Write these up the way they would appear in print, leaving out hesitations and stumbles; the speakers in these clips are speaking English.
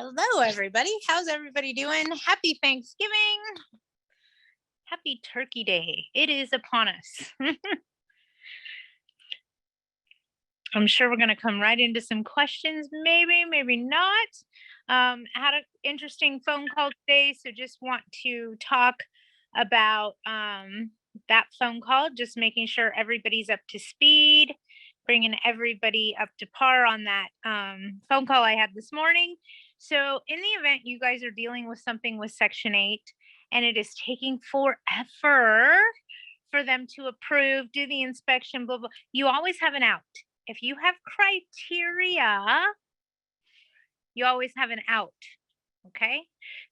Hello, everybody. How's everybody doing? Happy Thanksgiving. Happy Turkey Day. It is upon us. I'm sure we're going to come right into some questions. Maybe not. Had an interesting phone call today, so just want to talk about that phone call, just making sure everybody's up to speed, bringing everybody up to par on that phone call I had this morning. So in the event you guys are dealing with something with Section 8 and it is taking forever for them to approve, do the inspection, blah, blah, you always have an out. If you have criteria, you always have an out. Okay,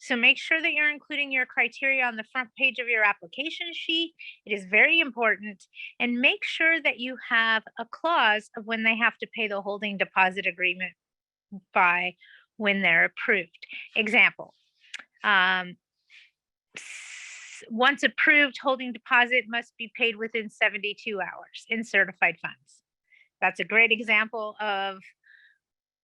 so make sure that you're including your criteria on the front page of your application sheet. It is very important. And make sure that you have a clause of when they have to pay the holding deposit agreement by when they're approved. Example, once approved, holding deposit must be paid within 72 hours in certified funds. That's a great example of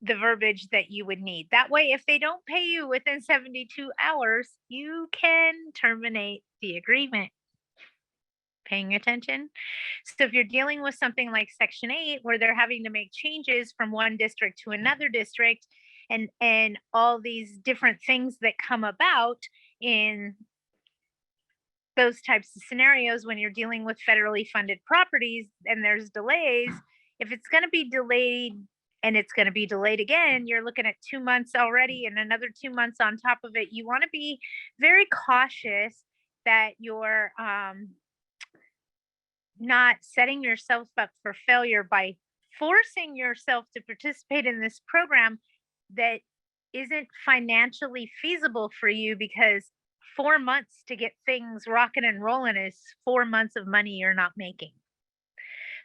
the verbiage that you would need. That way, if they don't pay you within 72 hours, you can terminate the agreement. Paying attention? So if you're dealing with something like Section 8, where they're having to make changes from one district to another district, and all these different things that come about in those types of scenarios when you're dealing with federally funded properties and there's delays, if it's going to be delayed and it's going to be delayed again, you're looking at 2 months already and another 2 months on top of it. You want to be very cautious that you're not setting yourself up for failure by forcing yourself to participate in this program that isn't financially feasible for you, because 4 months to get things rocking and rolling is 4 months of money you're not making.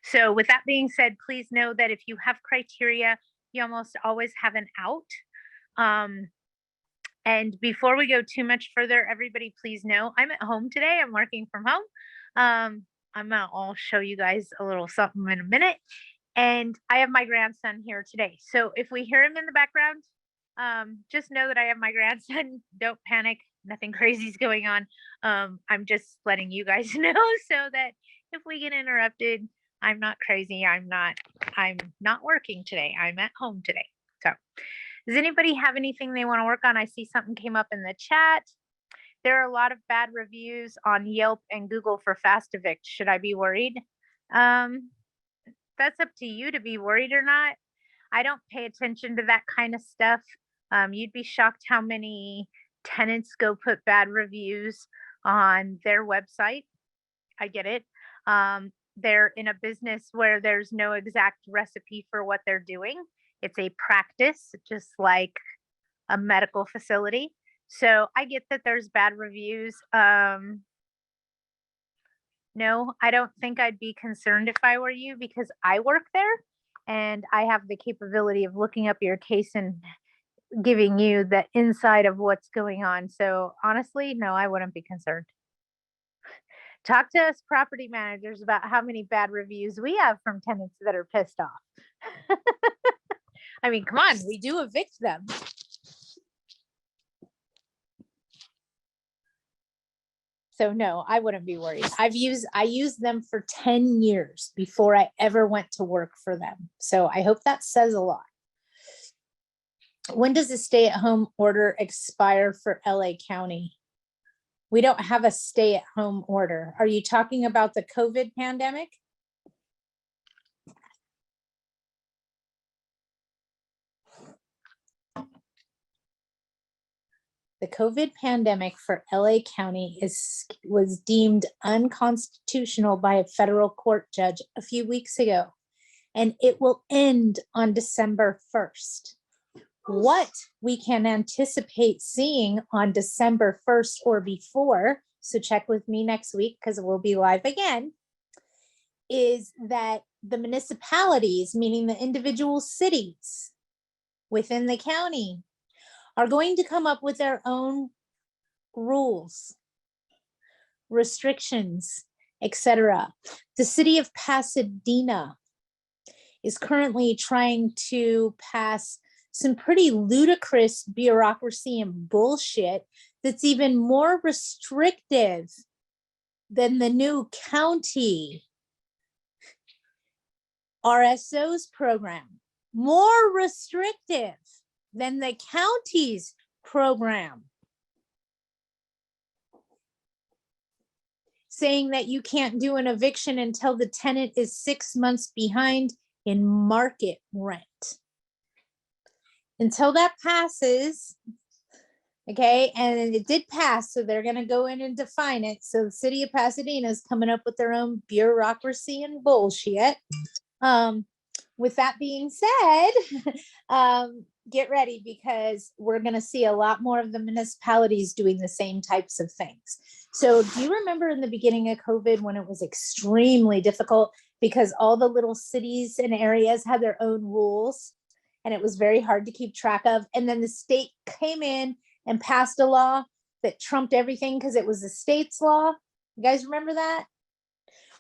So with that being said, please know that if you have criteria, you almost always have an out. And before we go too much further, everybody, please know I'm at home today. I'm working from home. I'll show you guys a little something in a minute. And I have my grandson here today. So if we hear him in the background, just know that I have my grandson. Don't panic. Nothing crazy is going on. I'm just letting you guys know so that if we get interrupted, I'm not crazy. I'm not working today. I'm at home today. So does anybody have anything they want to work on? I see something came up in the chat. There are a lot of bad reviews on Yelp and Google for Fast Evict. Should I be worried? That's up to you to be worried or not. I don't pay attention to that kind of stuff. You'd be shocked how many tenants go put bad reviews on their website. I get it. They're in a business where there's no exact recipe for what they're doing. It's a practice, just like a medical facility. So I get that there's bad reviews. No, I don't think I'd be concerned if I were you, because I work there and I have the capability of looking up your case and giving you the inside of what's going on. So honestly, no, I wouldn't be concerned. Talk to us property managers about how many bad reviews we have from tenants that are pissed off. I mean, come on, we do evict them. So no, I wouldn't be worried. I used them for 10 years before I ever went to work for them. So I hope that says a lot. When does the stay-at-home order expire for LA County? We don't have a stay-at-home order. Are you talking about the COVID pandemic? The COVID pandemic for LA County was deemed unconstitutional by a federal court judge a few weeks ago, and it will end on December 1st. What we can anticipate seeing on December 1st or before, so check with me next week because we'll be live again, is that the municipalities, meaning the individual cities within the county, are going to come up with their own rules, restrictions, etc. The city of Pasadena is currently trying to pass some pretty ludicrous bureaucracy and bullshit that's even more restrictive than the new county RSO's program, more restrictive than the county's program, saying that you can't do an eviction until the tenant is 6 months behind in market rent. Until that passes, okay, and it did pass, so they're going to go in and define it. So the city of Pasadena is coming up with their own bureaucracy and bullshit. With that being said, get ready, because we're going to see a lot more of the municipalities doing the same types of things. So do you remember in the beginning of COVID when it was extremely difficult because all the little cities and areas had their own rules and it was very hard to keep track of? And then the state came in and passed a law that trumped everything because it was the state's law. You guys remember that?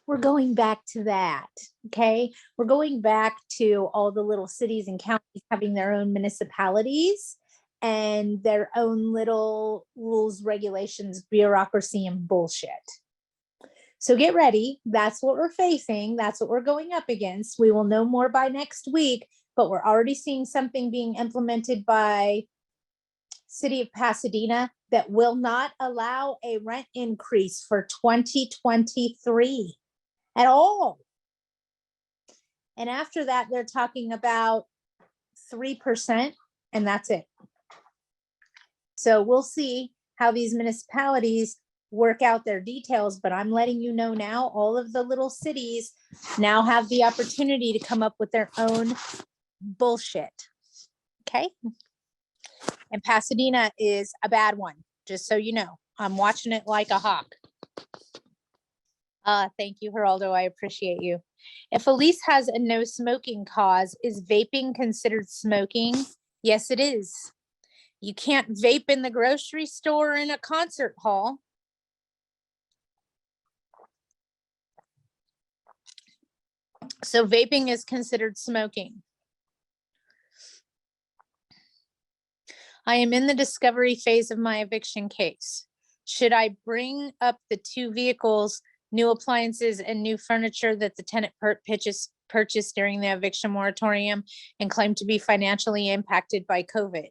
We're going back to that, okay? We're going back to all the little cities and counties having their own municipalities and their own little rules, regulations, bureaucracy, and bullshit. So get ready. That's what we're facing. That's what we're going up against. We will know more by next week, but we're already seeing something being implemented by City of Pasadena that will not allow a rent increase for 2023 at all. And after that, they're talking about 3%, and that's it. So we'll see how these municipalities work out their details, but I'm letting you know now, all of the little cities now have the opportunity to come up with their own bullshit. Okay. And Pasadena is a bad one, just so you know. I'm watching it like a hawk. Thank you, Geraldo. I appreciate you. If a lease has a no smoking clause, is vaping considered smoking? Yes, it is. You can't vape in the grocery store or in a concert hall. So vaping is considered smoking. I am in the discovery phase of my eviction case. Should I bring up the 2 vehicles, new appliances, and new furniture that the tenant purchased during the eviction moratorium and claim to be financially impacted by COVID?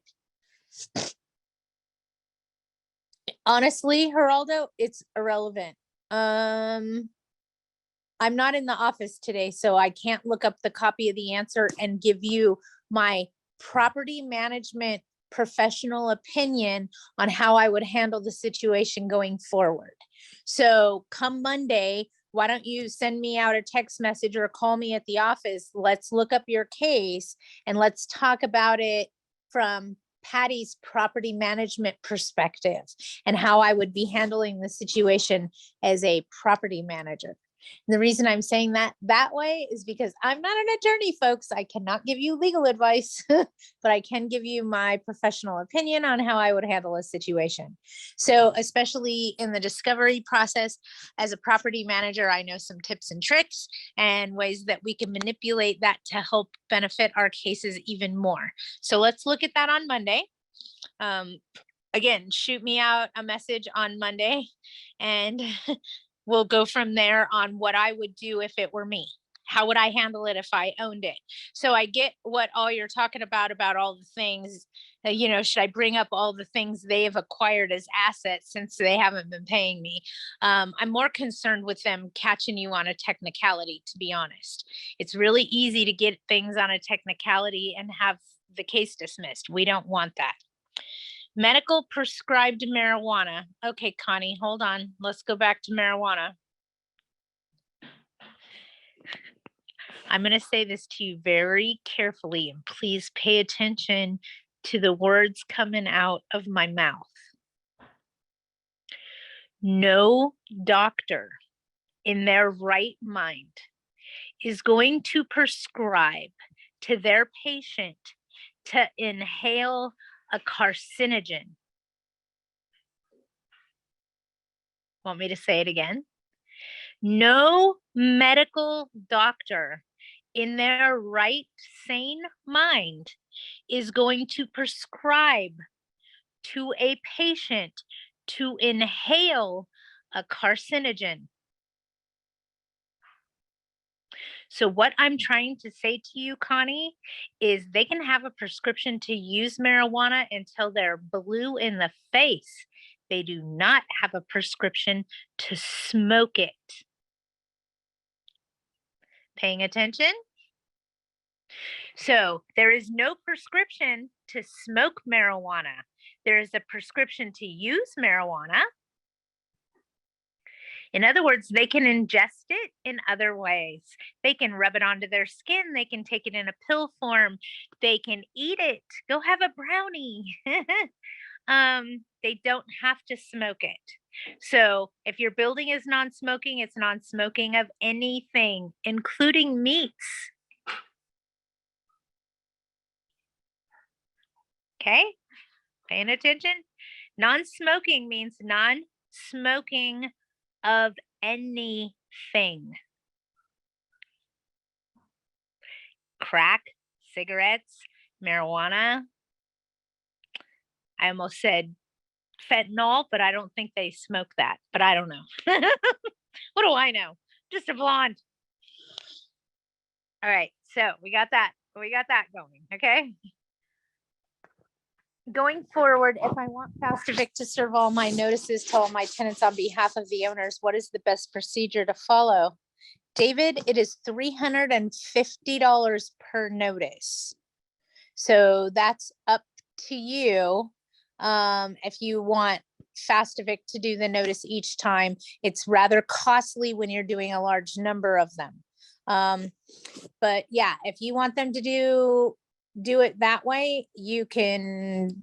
Honestly, Geraldo, it's irrelevant. I'm not in the office today, so I can't look up the copy of the answer and give you my property management professional opinion on how I would handle the situation going forward. So come Monday, why don't you send me out a text message or call me at the office? Let's look up your case and let's talk about it from Patty's property management perspective and how I would be handling the situation as a property manager. And the reason I'm saying that way is because I'm not an attorney, folks. I cannot give you legal advice, but I can give you my professional opinion on how I would handle a situation. So especially in the discovery process, as a property manager, I know some tips and tricks and ways that we can manipulate that to help benefit our cases even more. So let's look at that on Monday. Again, shoot me out a message on Monday and we'll go from there on what I would do if it were me. How would I handle it if I owned it? So I get what all you're talking about all the things, should I bring up all the things they have acquired as assets since they haven't been paying me? I'm more concerned with them catching you on a technicality, to be honest. It's really easy to get things on a technicality and have the case dismissed. We don't want that. Medical prescribed marijuana. Okay, Connie, hold on. Let's go back to marijuana. I'm going to say this to you very carefully, and please pay attention to the words coming out of my mouth. No doctor in their right mind is going to prescribe to their patient to inhale a carcinogen. Want me to say it again? No medical doctor in their right sane mind is going to prescribe to a patient to inhale a carcinogen. So what I'm trying to say to you, Connie, is they can have a prescription to use marijuana until they're blue in the face. They do not have a prescription to smoke it. Paying attention? So there is no prescription to smoke marijuana. There is a prescription to use marijuana. In other words, they can ingest it in other ways. They can rub it onto their skin. They can take it in a pill form. They can eat it. Go have a brownie. They don't have to smoke it. So if your building is non-smoking, it's non-smoking of anything, including meats. Okay, paying attention. Non-smoking means non-smoking of anything. Crack, cigarettes, marijuana. I almost said fentanyl, but I don't think they smoke that, but I don't know. What do I know? Just a blonde. All right, so we got that going, okay? Going forward, if I want Fastovic to serve all my notices to all my tenants on behalf of the owners, what is the best procedure to follow? David, it is $350 per notice. So that's up to you. If you want Fastovic to do the notice each time, it's rather costly when you're doing a large number of them. But yeah, if you want them to do it that way, you can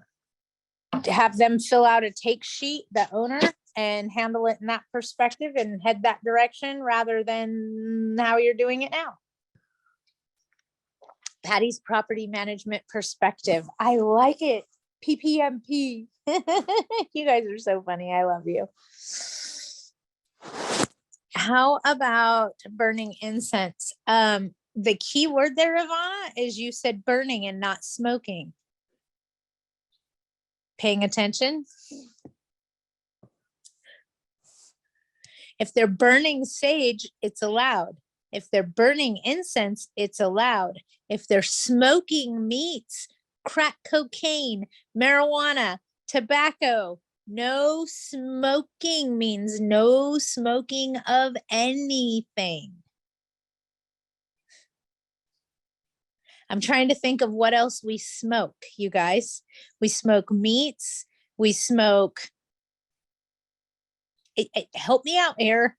have them fill out a take sheet, the owner, and handle it in that perspective and head that direction rather than how you're doing it now. Patty's property management perspective. I like it. PPMP. You guys are so funny. I love you. How about burning incense? The key word there, Yvonne, is you said burning and not smoking. Paying attention? If they're burning sage, it's allowed. If they're burning incense, it's allowed. If they're smoking meats, crack cocaine, marijuana, tobacco, no smoking means no smoking of anything. I'm trying to think of what else we smoke, you guys. We smoke meats. We smoke. Help me out here.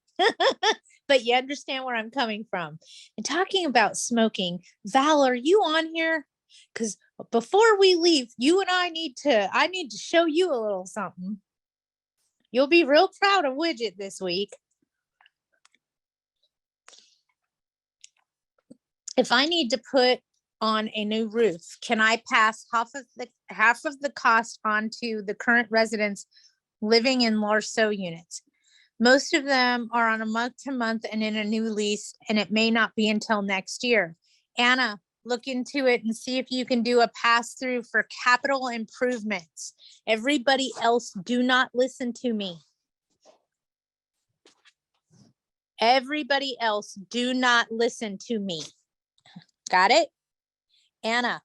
But you understand where I'm coming from. And talking about smoking, Val, are you on here? Because before we leave, you and I need to show you a little something. You'll be real proud of Widget this week. If I need to put on a new roof, can I pass half of the cost on to the current residents living in Larceau units? Most of them are on a month-to-month and in a new lease, and it may not be until next year. Anna, look into it and see if you can do a pass-through for capital improvements. Everybody else, do not listen to me. Everybody else, do not listen to me. Got it? Anna,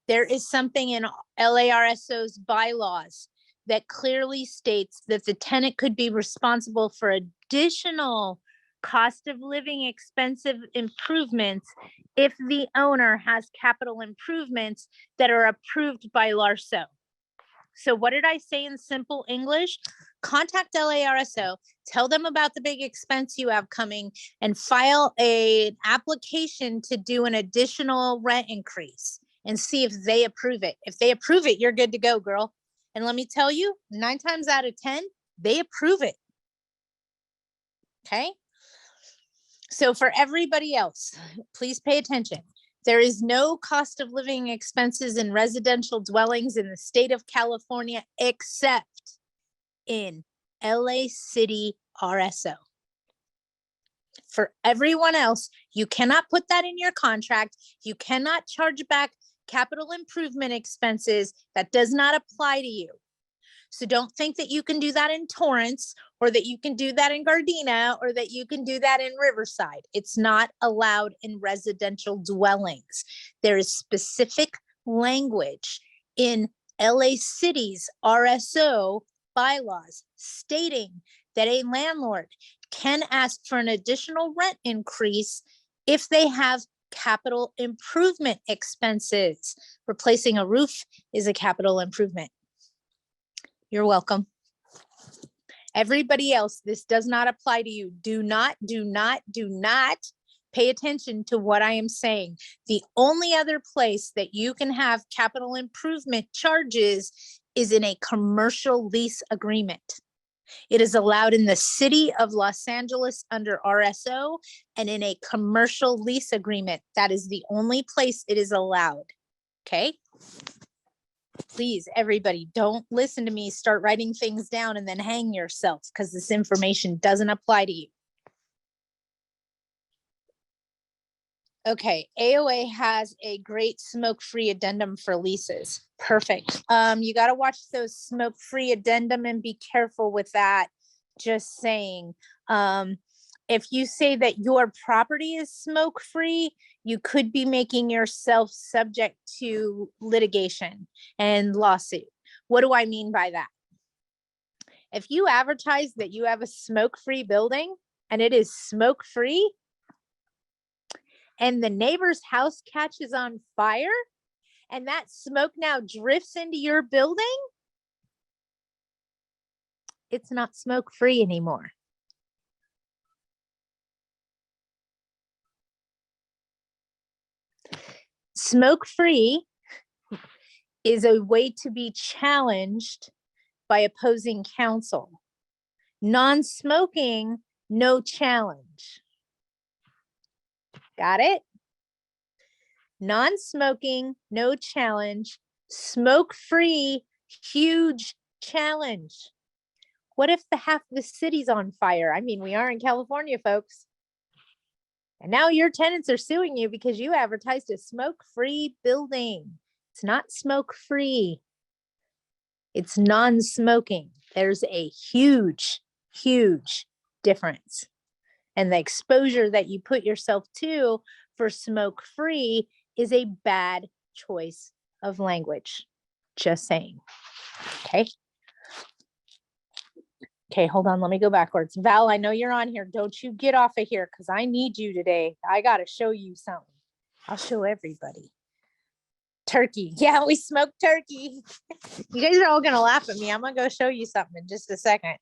there is something in LARSO's bylaws that clearly states that the tenant could be responsible for additional cost of living expensive improvements if the owner has capital improvements that are approved by Larceau. So what did I say in simple English? Contact LARSO, tell them about the big expense you have coming, and file an application to do an additional rent increase and see if they approve it. If they approve it, you're good to go, girl. And let me tell you, 9 times out of 10, they approve it. Okay. So for everybody else, please pay attention. There is no cost of living expenses in residential dwellings in the state of California, except in LA City RSO. For everyone else, you cannot put that in your contract. You cannot charge back capital improvement expenses, that does not apply to you. So don't think that you can do that in Torrance, or that you can do that in Gardena, or that you can do that in Riverside. It's not allowed in residential dwellings. There is specific language in LA City's RSO bylaws stating that a landlord can ask for an additional rent increase if they have capital improvement expenses. Replacing a roof is a capital improvement. You're welcome. Everybody else, this does not apply to you. Do not pay attention to what I am saying. The only other place that you can have capital improvement charges is in a commercial lease agreement. It is allowed in the city of Los Angeles under RSO and in a commercial lease agreement. That is the only place it is allowed. Okay? Please, everybody, don't listen to me, start writing things down and then hang yourself, because this information doesn't apply to you. Okay, AOA has a great smoke-free addendum for leases. Perfect. You got to watch those smoke-free addendum and be careful with that. Just saying. If you say that your property is smoke-free, you could be making yourself subject to litigation and lawsuit. What do I mean by that? If you advertise that you have a smoke-free building and it is smoke-free, and the neighbor's house catches on fire, and that smoke now drifts into your building, it's not smoke-free anymore. Smoke-free is a way to be challenged by opposing counsel. Non-smoking, no challenge. Got it? Non-smoking, no challenge. Smoke-free, huge challenge. What if the half of the city's on fire? I mean, we are in California, folks. And now your tenants are suing you because you advertised a smoke-free building. It's not smoke-free. It's non-smoking. There's a huge, huge difference. And the exposure that you put yourself to for smoke-free is a bad choice of language. Just saying. Okay. Okay, hold on. Let me go backwards. Val, I know you're on here. Don't you get off of here, because I need you today. I got to show you something. I'll show everybody. Turkey. Yeah, we smoked turkey. You guys are all going to laugh at me. I'm going to go show you something in just a second.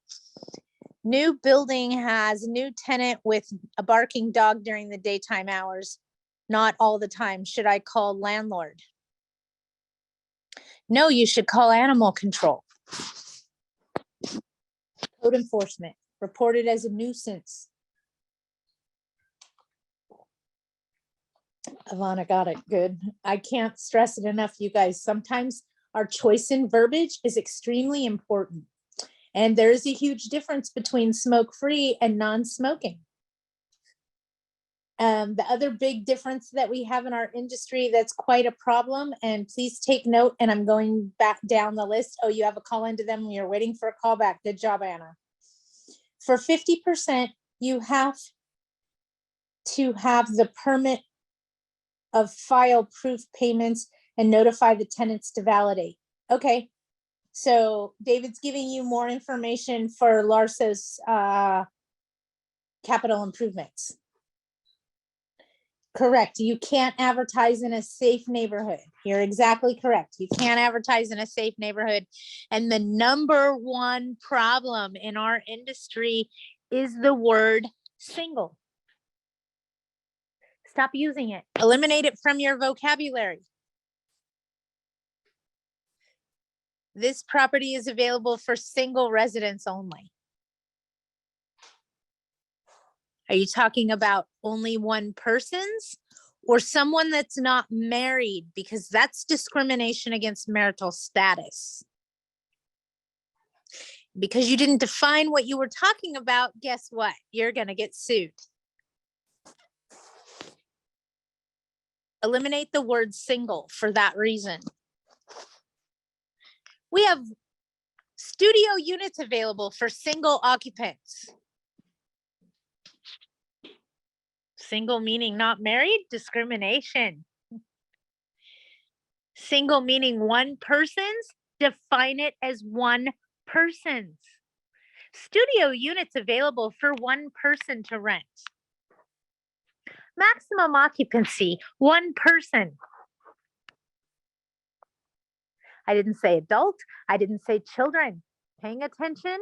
New building has new tenant with a barking dog during the daytime hours. Not all the time. Should I call landlord? No, you should call animal control. Code enforcement. Reported as a nuisance. Ivana got it. Good. I can't stress it enough, you guys. Sometimes our choice in verbiage is extremely important. And there is a huge difference between smoke-free and non-smoking. The other big difference that we have in our industry that's quite a problem, and please take note, and I'm going back down the list. Oh, you have a call into them and you're waiting for a call back. Good job, Anna. For 50%, you have to have the permit of file proof payments and notify the tenants to validate. Okay. So David's giving you more information for Larso's capital improvements. Correct. You can't advertise in a safe neighborhood. You're exactly correct. You can't advertise in a safe neighborhood. And the number one problem in our industry is the word single. Stop using it. Eliminate it from your vocabulary. This property is available for single residents only. Are you talking about only one person's or someone that's not married? Because that's discrimination against marital status. Because you didn't define what you were talking about, guess what? You're going to get sued. Eliminate the word single for that reason. We have studio units available for single occupants. Single meaning not married, discrimination. Single meaning one person's, define it as one person's. Studio units available for one person to rent. Maximum occupancy, one person. I didn't say adult, I didn't say children. Paying attention,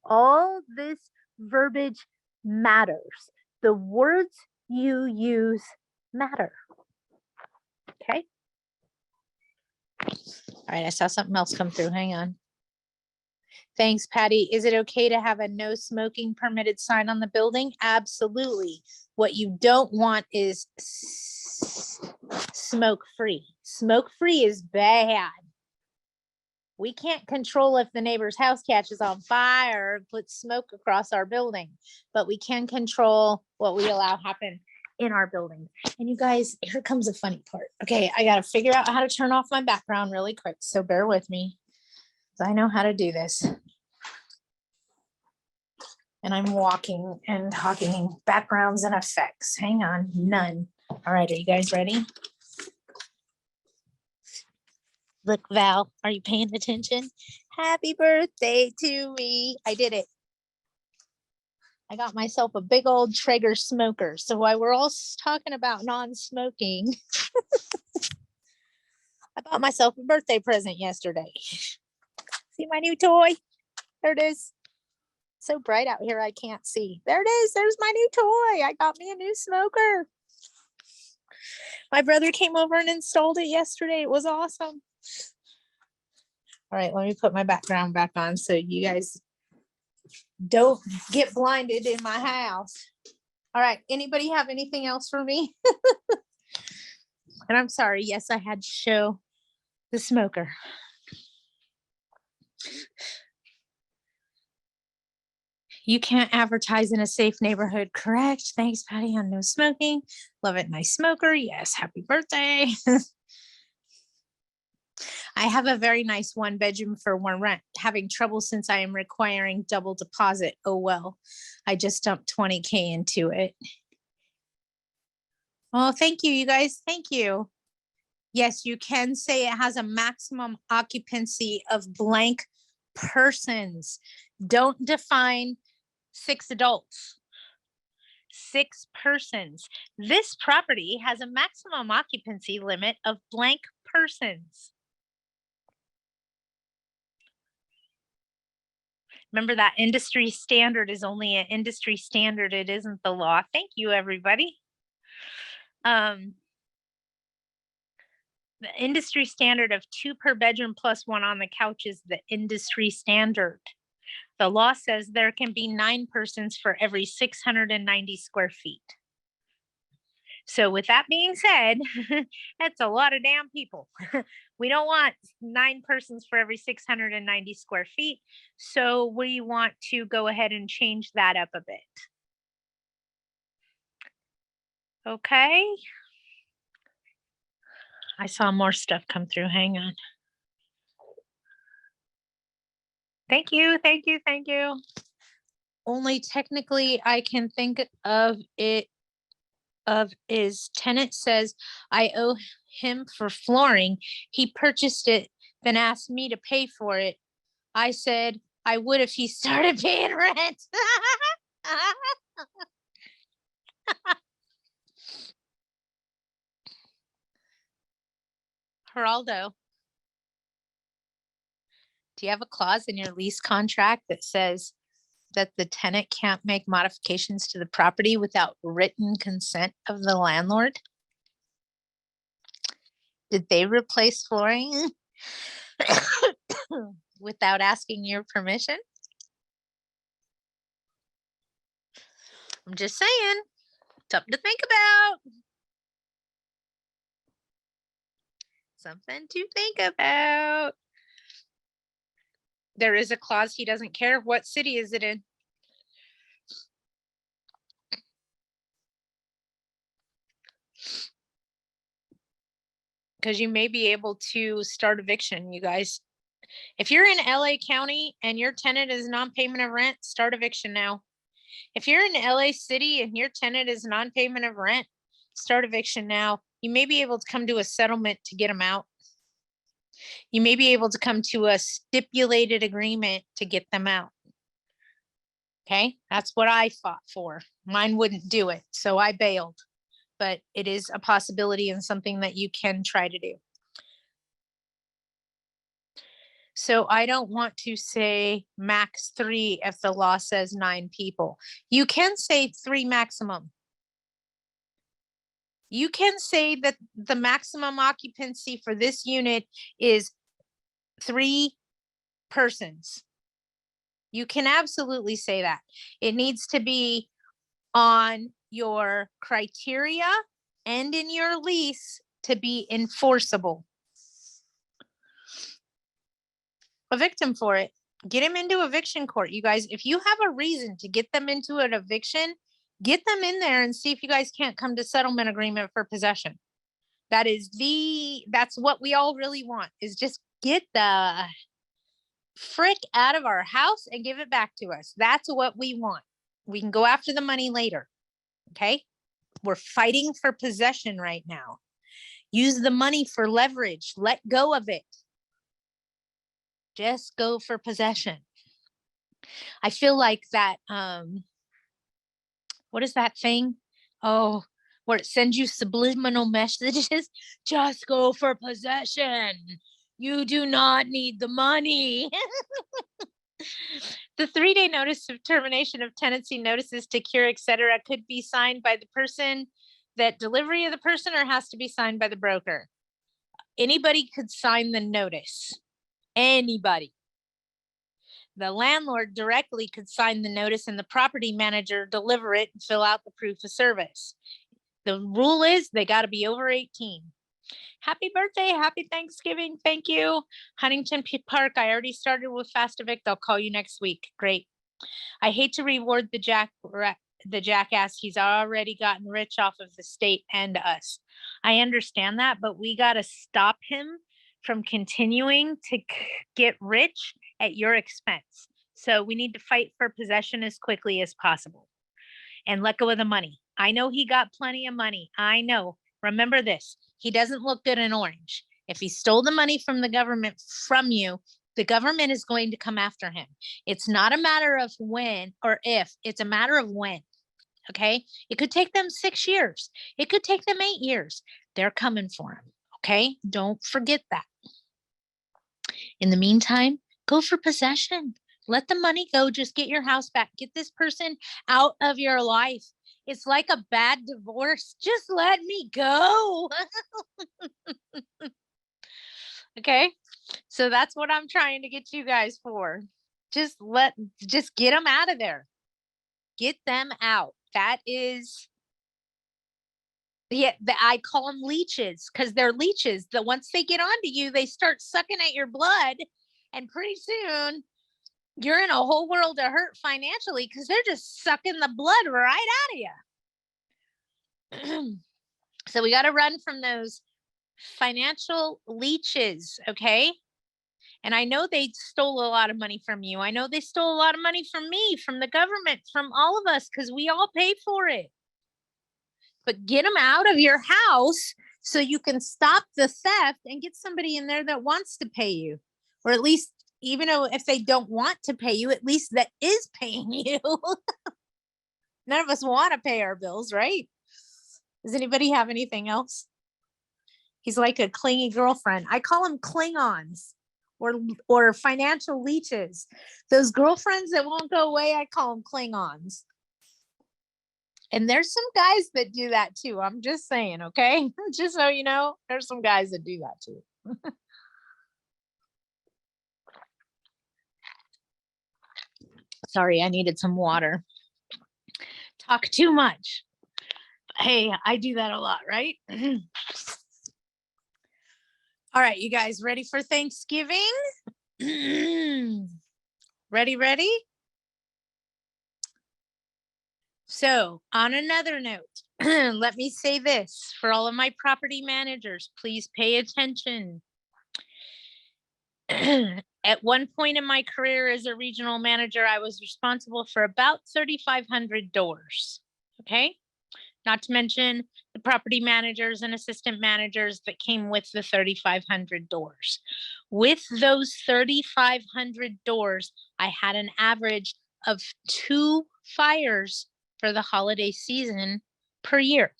all this verbiage matters. The words you use matter. Okay. All right, I saw something else come through. Hang on. Thanks, Patty. Is it okay to have a no smoking permitted sign on the building? Absolutely. What you don't want is smoke free. Smoke free is bad. We can't control if the neighbor's house catches on fire or puts smoke across our building, but we can control what we allow happen in our building. And you guys, here comes a funny part. Okay, I got to figure out how to turn off my background really quick, so bear with me. I know how to do this. And I'm walking and talking backgrounds and effects. Hang on, none. All right, are you guys ready? Look, Val, are you paying attention? Happy birthday to me. I did it. I got myself a big old Traeger smoker. So while we're all talking about non-smoking, I bought myself a birthday present yesterday. See my new toy? There it is. So bright out here, I can't see. There it is. There's my new toy. I got me a new smoker. My brother came over and installed it yesterday. It was awesome. All right, let me put my background back on so you guys don't get blinded in my house. All right, anybody have anything else for me? And I'm sorry, yes, I had to show the smoker. You can't advertise in a safe neighborhood, correct? Thanks, Patty, on no smoking. Love it, nice smoker. Yes, happy birthday. I have a very nice 1-bedroom for one rent. Having trouble since I am requiring double deposit. Oh, well, I just dumped 20K into it. Oh, thank you, you guys. Thank you. Yes, you can say it has a maximum occupancy of blank persons. Don't define 6 adults. 6 persons. This property has a maximum occupancy limit of blank persons. Remember that industry standard is only an industry standard. It isn't the law. Thank you, everybody. The industry standard of 2 per bedroom plus 1 on the couch is the industry standard. The law says there can be 9 persons for every 690 square feet. So with that being said, that's a lot of damn people. We don't want 9 persons for every 690 square feet. So we want to go ahead and change that up a bit. Okay. I saw more stuff come through. Hang on. Thank you, thank you, thank you. Only technically I can think of it is tenant says I owe him for flooring. He purchased it, then asked me to pay for it. I said I would if he started paying rent. Geraldo, do you have a clause in your lease contract that says that the tenant can't make modifications to the property without written consent of the landlord? Did they replace flooring without asking your permission? I'm just saying, something to think about. Something to think about. There is a clause, he doesn't care. What city is it in? because you may be able to start eviction, you guys. If you're in LA County and your tenant is non-payment of rent, start eviction now. If you're in LA City and your tenant is non-payment of rent, start eviction now. You may be able to come to a settlement to get them out. You may be able to come to a stipulated agreement to get them out. Okay, that's what I fought for. Mine wouldn't do it, so I bailed. But it is a possibility and something that you can try to do. So I don't want to say max 3 if the law says 9 people. You can say 3 maximum. You can say that the maximum occupancy for this unit is 3 persons. You can absolutely say that. It needs to be on your criteria and in your lease to be enforceable. Evict him for it. Get him into eviction court. You guys, if you have a reason to get them into an eviction, get them in there and see if you guys can't come to settlement agreement for possession. That's what we all really want, is just get the frick out of our house and give it back to us. That's what we want. We can go after the money later. Okay. We're fighting for possession right now. Use the money for leverage. Let go of it. Just go for possession. I feel like that, what is that thing? Oh, where it sends you subliminal messages. Just go for possession. You do not need the money. The 3-day notice of termination of tenancy, notices to cure, etc., could be signed by the person, that delivery of the person, or has to be signed by the broker. Anybody could sign the notice. Anybody. The landlord directly could sign the notice and the property manager deliver it and fill out the proof of service. The rule is they got to be over 18. Happy birthday. Happy Thanksgiving. Thank you. Huntington Park. I already started with Fast Evict. I'll call you next week. Great. I hate to reward the jackass. He's already gotten rich off of the state and us. I understand that, but we got to stop him from continuing to get rich at your expense. So we need to fight for possession as quickly as possible and let go of the money. I know he got plenty of money. I know. Remember this, he doesn't look good in orange. If he stole the money from the government from you, the government is going to come after him. It's not a matter of when or if, it's a matter of when. Okay. It could take them 6 years. It could take them 8 years. They're coming for him. Okay. Don't forget that. In the meantime, go for possession. Let the money go. Just get your house back. Get this person out of your life. It's like a bad divorce. Just let me go. Okay. So that's what I'm trying to get you guys for. Just get them out of there. Get them out. That is, yeah, I call them leeches, because they're leeches that once they get onto you, they start sucking at your blood. And pretty soon you're in a whole world of hurt financially, because they're just sucking the blood right out of you. So we got to run from those financial leeches. Okay. And I know they stole a lot of money from you. I know they stole a lot of money from me, from the government, from all of us, because we all pay for it. But get them out of your house so you can stop the theft and get somebody in there that wants to pay you. Or at least, even though if they don't want to pay you, at least that is paying you. None of us want to pay our bills, right? Does anybody have anything else? He's like a clingy girlfriend. I call them Klingons or financial leeches. Those girlfriends that won't go away, I call them Klingons. And there's some guys that do that too. I'm just saying, okay? Just so you know, there's some guys that do that too. Sorry, I needed some water. Talk too much. Hey, I do that a lot, right? All right, you guys ready for Thanksgiving? Ready? So on another note, let me say this for all of my property managers, please pay attention. At one point in my career as a regional manager, I was responsible for about 3,500 doors. Okay. Not to mention the property managers and assistant managers that came with the 3,500 doors. With those 3,500 doors, I had an average of 2 fires for the holiday season per year.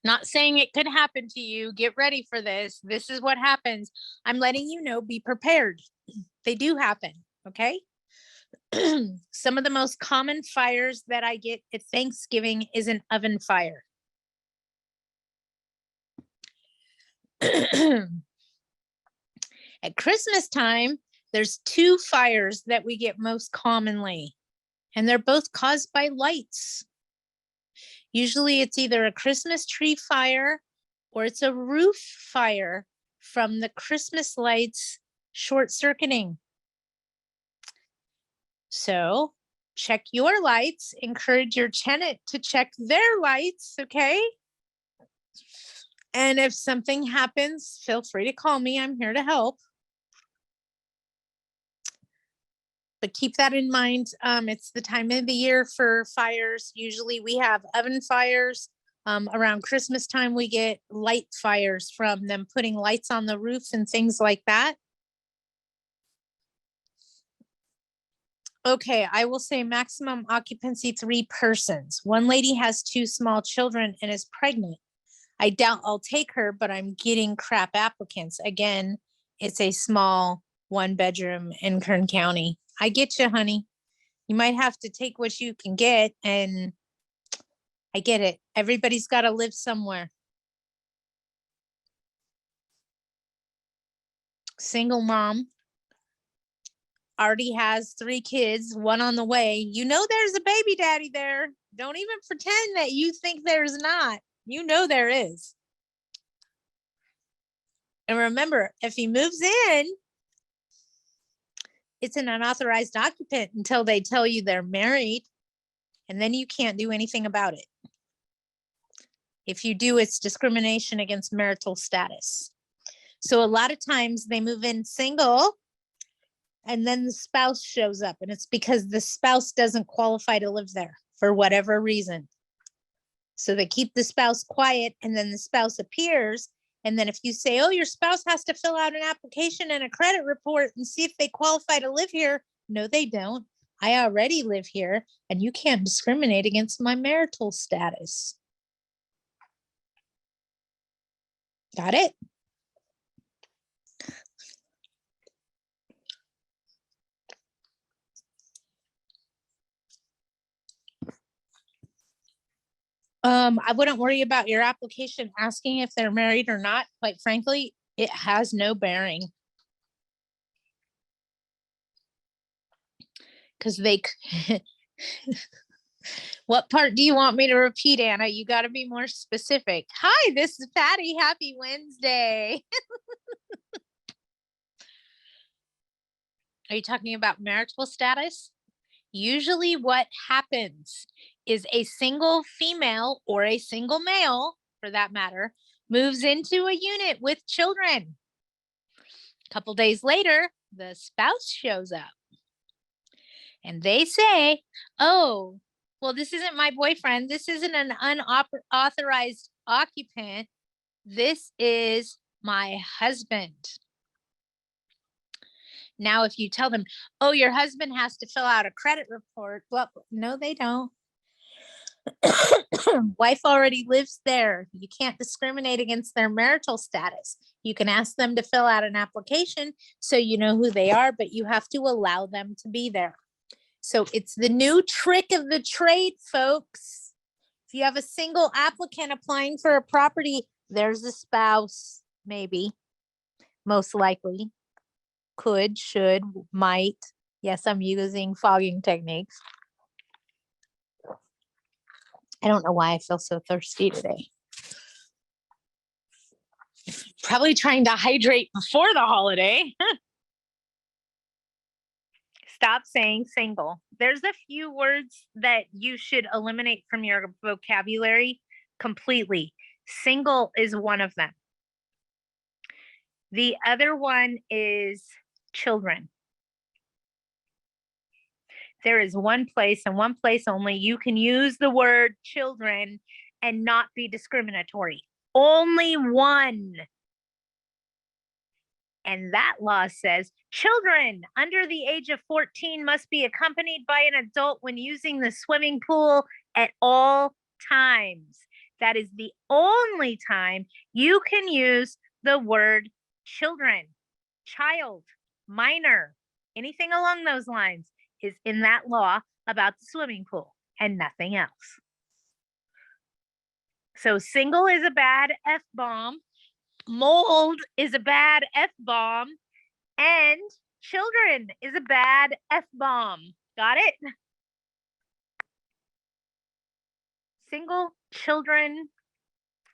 Not saying it could happen to you. Get ready for this. This is what happens. I'm letting you know, be prepared. They do happen. Okay. Some of the most common fires that I get at Thanksgiving is an oven fire. At Christmas time, there's 2 fires that we get most commonly, and they're both caused by lights. Usually it's either a Christmas tree fire or it's a roof fire from the Christmas lights short circuiting. So check your lights, encourage your tenant to check their lights, okay? And if something happens, feel free to call me. I'm here to help. But keep that in mind. It's the time of the year for fires. Usually we have oven fires. Around Christmas time, we get light fires from them putting lights on the roof and things like that. Okay, I will say maximum occupancy 3 persons. One lady has 2 small children and is pregnant. I doubt I'll take her, but I'm getting crap applicants. Again, it's a small 1-bedroom in Kern County. I get you, honey. You might have to take what you can get, and I get it. Everybody's got to live somewhere. Single mom. Already has 3 kids, 1 on the way. You know there's a baby daddy there. Don't even pretend that you think there's not. You know there is. And remember, if he moves in, it's an unauthorized occupant until they tell you they're married, and then you can't do anything about it. If you do, it's discrimination against marital status. So a lot of times they move in single, and then the spouse shows up, and it's because the spouse doesn't qualify to live there for whatever reason. So they keep the spouse quiet, and then the spouse appears. And then if you say, oh, your spouse has to fill out an application and a credit report and see if they qualify to live here. No, they don't. I already live here, and you can't discriminate against my marital status. Got it? I wouldn't worry about your application asking if they're married or not. Quite frankly, it has no bearing. Because they, what part do you want me to repeat, Anna? You got to be more specific. Hi, this is Patty. Happy Wednesday. Are you talking about marital status? Usually what happens is a single female or a single male, for that matter, moves into a unit with children. A couple days later, the spouse shows up and they say, oh, well, this isn't my boyfriend. This isn't an unauthorized occupant. This is my husband. Now, if you tell them, oh, your husband has to fill out a credit report. Well, no, they don't. Wife already lives there. You can't discriminate against their marital status. You can ask them to fill out an application so you know who they are, but you have to allow them to be there. So it's the new trick of the trade, folks. If you have a single applicant applying for a property, there's a spouse, maybe, most likely, could, should, might. Yes, I'm using fogging techniques. I don't know why I feel so thirsty today. Probably trying to hydrate before the holiday. Stop saying single. There's a few words that you should eliminate from your vocabulary completely. Single is one of them. The other one is children. There is one place and one place only you can use the word children and not be discriminatory. Only one. And that law says children under the age of 14 must be accompanied by an adult when using the swimming pool at all times. That is the only time you can use the word children, child, minor, anything along those lines is in that law about the swimming pool and nothing else. So single is a bad F-bomb. Mold is a bad F-bomb. And children is a bad F-bomb. Got it? Single, children,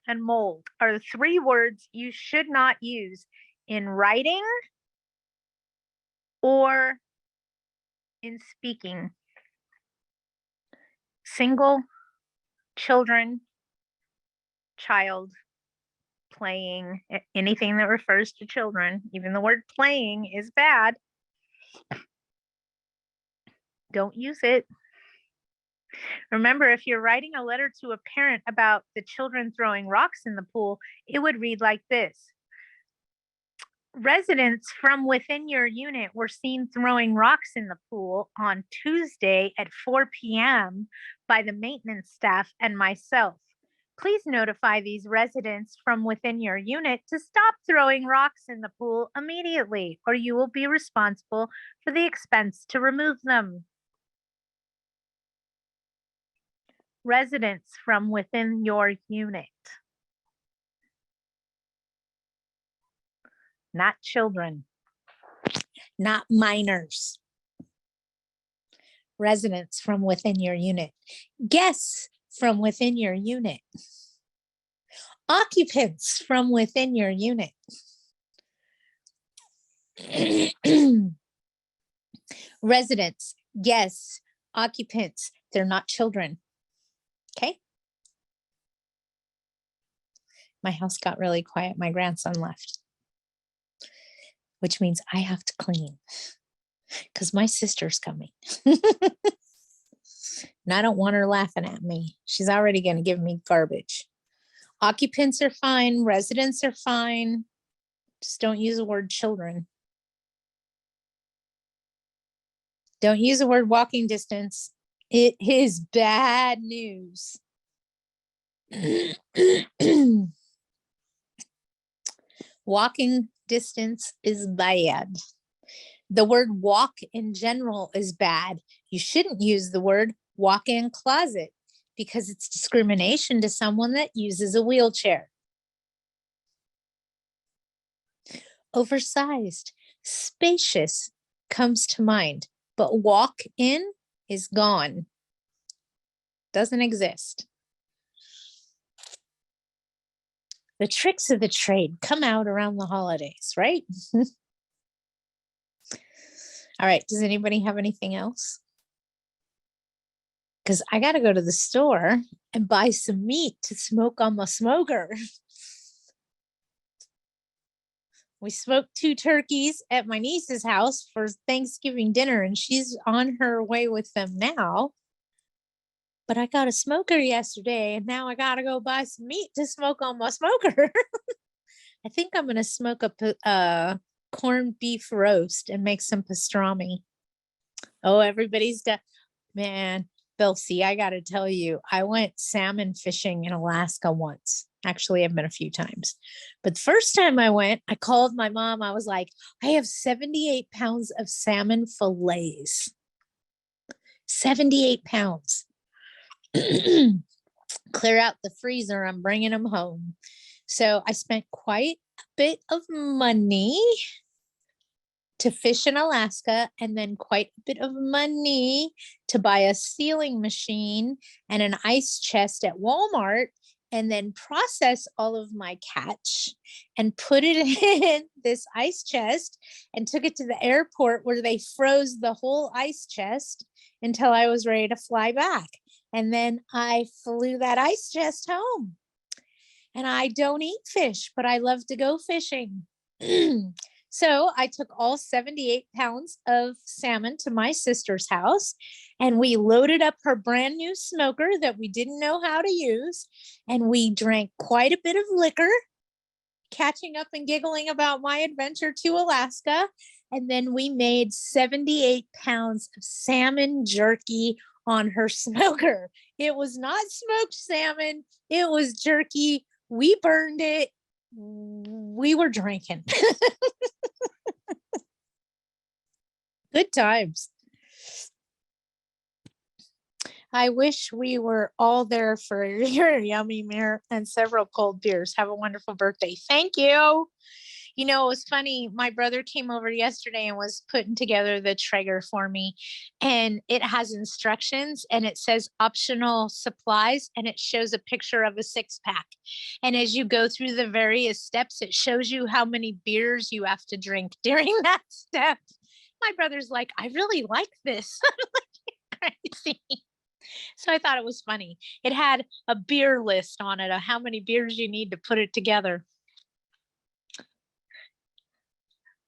and mold are the three words you should not use in writing or in speaking. Single, children, child, playing, anything that refers to children. Even the word playing is bad. Don't use it. Remember, if you're writing a letter to a parent about the children throwing rocks in the pool, it would read like this. Residents from within your unit were seen throwing rocks in the pool on Tuesday at 4 p.m. by the maintenance staff and myself. Please notify these residents from within your unit to stop throwing rocks in the pool immediately, or you will be responsible for the expense to remove them. Residents from within your unit. Not children. Not minors. Residents from within your unit. Guests from within your unit. Occupants from within your unit. Residents, guests, occupants, they're not children. Okay? My house got really quiet. My grandson left, which means I have to clean because my sister's coming. And I don't want her laughing at me. She's already going to give me garbage. Occupants are fine. Residents are fine. Just don't use the word children. Don't use the word walking distance. It is bad news. Walking distance is bad. The word walk in general is bad. You shouldn't use the word walk-in closet because it's discrimination to someone that uses a wheelchair. Oversized, spacious comes to mind, but walk-in is gone. Doesn't exist. The tricks of the trade come out around the holidays, right? All right, does anybody have anything else? Because I got to go to the store and buy some meat to smoke on my smoker. We smoked 2 turkeys at my niece's house for Thanksgiving dinner, and she's on her way with them now. But I got a smoker yesterday, and now I got to go buy some meat to smoke on my smoker. I think I'm going to smoke a corned beef roast and make some pastrami. Oh, everybody's got, man, Belsie, I got to tell you, I went salmon fishing in Alaska once. Actually, I've been a few times. But the first time I went, I called my mom. I was like, I have 78 pounds of salmon fillets. 78 pounds. Clear out the freezer. I'm bringing them home. So I spent quite a bit of money to fish in Alaska, and then quite a bit of money to buy a sealing machine and an ice chest at Walmart and then process all of my catch and put it in this ice chest and took it to the airport where they froze the whole ice chest until I was ready to fly back. And then I flew that ice chest home. And I don't eat fish, but I love to go fishing. So I took all 78 pounds of salmon to my sister's house, and we loaded up her brand new smoker that we didn't know how to use. And we drank quite a bit of liquor, catching up and giggling about my adventure to Alaska. And then we made 78 pounds of salmon jerky on her smoker. It was not smoked salmon, it was jerky. We burned it. We were drinking. Good times. I wish we were all there for your yummy mirror and several cold beers. Have a wonderful birthday. Thank you. You know, it was funny. My brother came over yesterday and was putting together the Traeger for me. And it has instructions and it says optional supplies and it shows a picture of a 6-pack. And as you go through the various steps, it shows you how many beers you have to drink during that step. My brother's like, I really like this. I'm like, crazy. So I thought it was funny. It had a beer list on it of how many beers you need to put it together.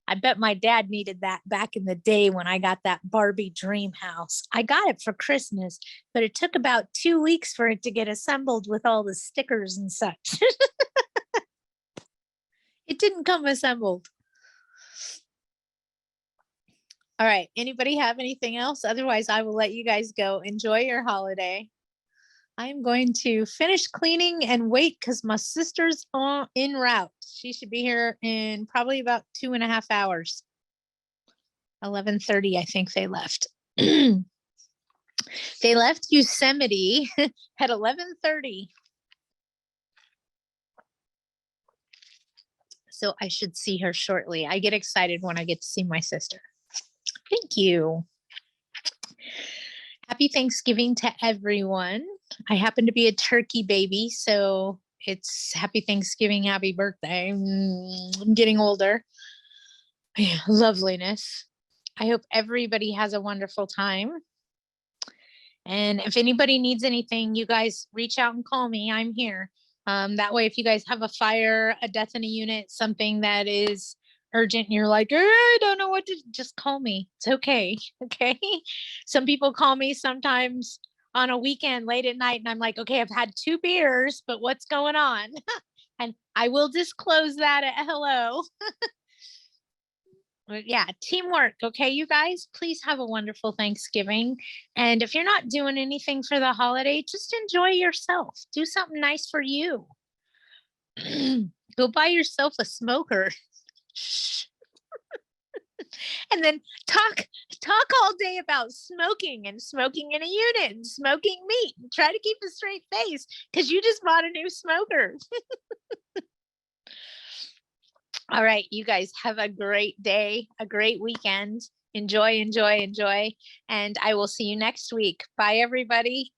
I bet my dad needed that back in the day when I got that Barbie dream house. I got it for Christmas, but it took about 2 weeks for it to get assembled with all the stickers and such. It didn't come assembled. All right. Anybody have anything else? Otherwise, I will let you guys go. Enjoy your holiday. I'm going to finish cleaning and wait because my sister's en route. She should be here in probably about 2.5 hours. 11:30, I think they left. They left Yosemite at 11:30. So I should see her shortly. I get excited when I get to see my sister. Thank you. Happy Thanksgiving to everyone. I happen to be a turkey baby, so it's happy Thanksgiving, happy birthday. I'm getting older. Loveliness. I hope everybody has a wonderful time. And if anybody needs anything, you guys reach out and call me. I'm here. That way, if you guys have a fire, a death in a unit, something that is urgent and you're like, I don't know what to, just call me. It's okay. Okay. Some people call me sometimes on a weekend late at night and I'm like, okay, I've had 2 beers, but what's going on? And I will disclose that at hello. But yeah, teamwork. Okay, you guys, please have a wonderful Thanksgiving. And if you're not doing anything for the holiday, just enjoy yourself. Do something nice for you. Go buy yourself a smoker. And then talk all day about smoking and smoking in a unit and smoking meat and try to keep a straight face because you just bought a new smoker. All right, you guys have a great day, a great weekend. Enjoy, enjoy, enjoy. And I will see you next week. Bye, everybody.